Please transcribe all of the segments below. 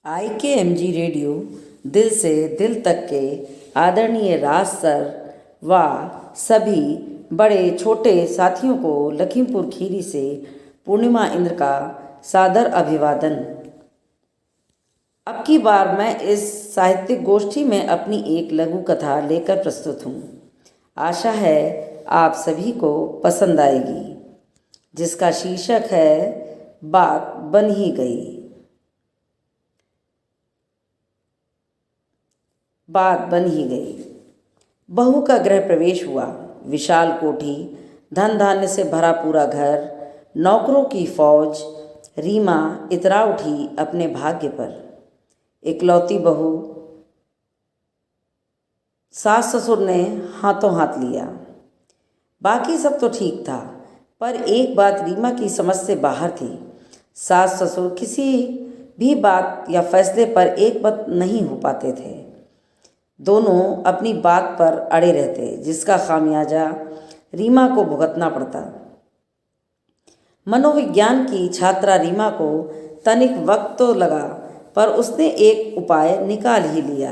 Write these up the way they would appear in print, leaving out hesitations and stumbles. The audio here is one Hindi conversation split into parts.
IKMG रेडियो दिल से दिल तक के आदरणीय राज सर व सभी बड़े छोटे साथियों को लखीमपुर खीरी से पूर्णिमा इंद्र का सादर अभिवादन। अब की बार मैं इस साहित्यिक गोष्ठी में अपनी एक लघु कथा लेकर प्रस्तुत हूँ। आशा है आप सभी को पसंद आएगी, जिसका शीर्षक है बात बन ही गई। बात बन ही गई। बहू का गृह प्रवेश हुआ। विशाल कोठी, धन धान्य से भरा पूरा घर, नौकरों की फौज। रीमा इतरा उठी अपने भाग्य पर। इकलौती बहू। सास ससुर ने हाथों हाथ लिया। बाकी सब तो ठीक था, पर एक बात रीमा की समझ से बाहर थी। सास ससुर किसी भी बात या फैसले पर एक मत नहीं हो पाते थे। दोनों अपनी बात पर अड़े रहते, जिसका खामियाजा रीमा को भुगतना पड़ता। मनोविज्ञान की छात्रा रीमा को तनिक वक्त तो लगा, पर उसने एक उपाय निकाल ही लिया।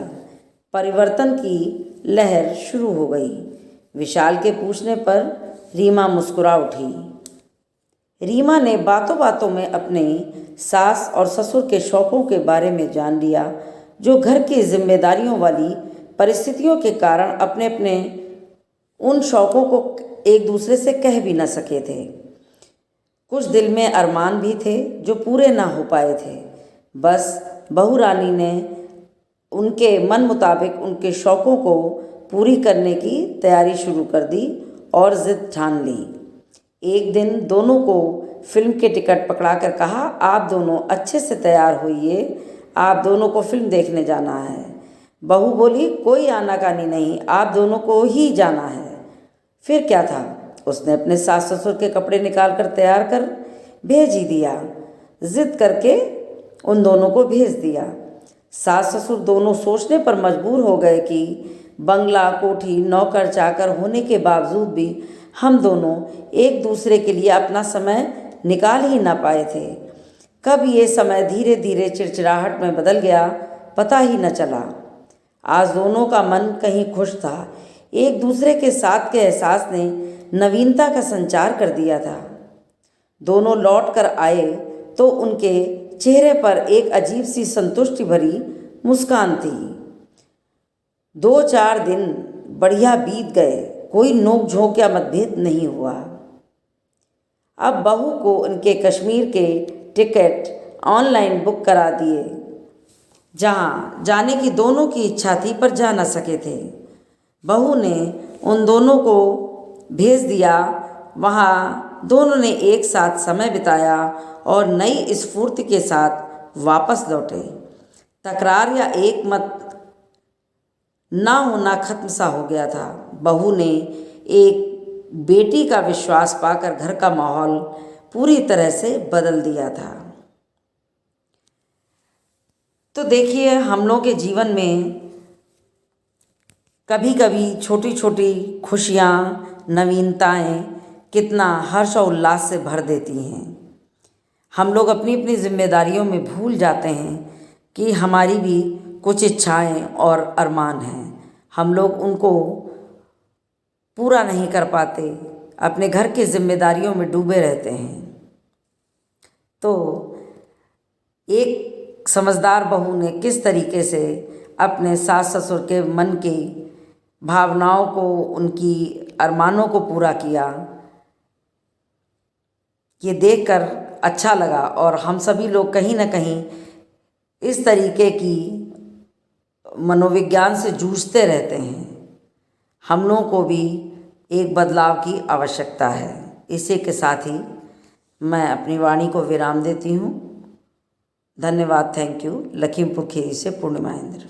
परिवर्तन की लहर शुरू हो गई। विशाल के पूछने पर रीमा मुस्कुरा उठी। रीमा ने बातों बातों में अपने सास और ससुर के शौकों के बारे में जान लिया, जो घर की जिम्मेदारियों वाली परिस्थितियों के कारण अपने अपने उन शौकों को एक दूसरे से कह भी न सके थे। कुछ दिल में अरमान भी थे जो पूरे ना हो पाए थे। बस बहू रानी ने उनके मन मुताबिक उनके शौकों को पूरी करने की तैयारी शुरू कर दी और ज़िद ठान ली। एक दिन दोनों को फिल्म के टिकट पकड़ा कर कहा, आप दोनों अच्छे से तैयार होइए, आप दोनों को फिल्म देखने जाना है। बहू बोली, कोई आनाकानी नहीं, आप दोनों को ही जाना है। फिर क्या था, उसने अपने सास ससुर के कपड़े निकाल कर तैयार कर भेज ही दिया। जिद करके उन दोनों को भेज दिया। सास ससुर दोनों सोचने पर मजबूर हो गए कि बंगला, कोठी, नौकर चाकर होने के बावजूद भी हम दोनों एक दूसरे के लिए अपना समय निकाल ही ना पाए थे। कब ये समय धीरे धीरे चिड़चिड़ाहट में बदल गया, पता ही न चला। आज दोनों का मन कहीं खुश था। एक दूसरे के साथ के एहसास ने नवीनता का संचार कर दिया था। दोनों लौट कर आए तो उनके चेहरे पर एक अजीब सी संतुष्टि भरी मुस्कान थी। 2-4 दिन बढ़िया बीत गए, कोई नोक झोंक या मतभेद नहीं हुआ। अब बहू को उनके कश्मीर के टिकट ऑनलाइन बुक करा दिए, जहाँ जाने की दोनों की इच्छा थी पर जा न सके थे। बहू ने उन दोनों को भेज दिया। वहाँ दोनों ने एक साथ समय बिताया और नई स्फूर्ति के साथ वापस लौटे। तकरार या एक मत ना होना खत्म सा हो गया था। बहू ने एक बेटी का विश्वास पाकर घर का माहौल पूरी तरह से बदल दिया था। तो देखिए, हम लोग के जीवन में कभी कभी छोटी छोटी खुशियाँ, नवीनताएं कितना हर्ष और उल्लास से भर देती हैं। हम लोग अपनी अपनी जिम्मेदारियों में भूल जाते हैं कि हमारी भी कुछ इच्छाएं और अरमान हैं। हम लोग उनको पूरा नहीं कर पाते, अपने घर की जिम्मेदारियों में डूबे रहते हैं। तो एक समझदार बहू ने किस तरीके से अपने सास ससुर के मन की भावनाओं को, उनकी अरमानों को पूरा किया, ये देखकर अच्छा लगा। और हम सभी लोग कहीं ना कहीं इस तरीके की मनोविज्ञान से जूझते रहते हैं। हम लोगों को भी एक बदलाव की आवश्यकता है। इसी के साथ ही मैं अपनी वाणी को विराम देती हूँ। धन्यवाद। Thank you. लखीमपुर खीरी से पूर्णिमा इंद्र।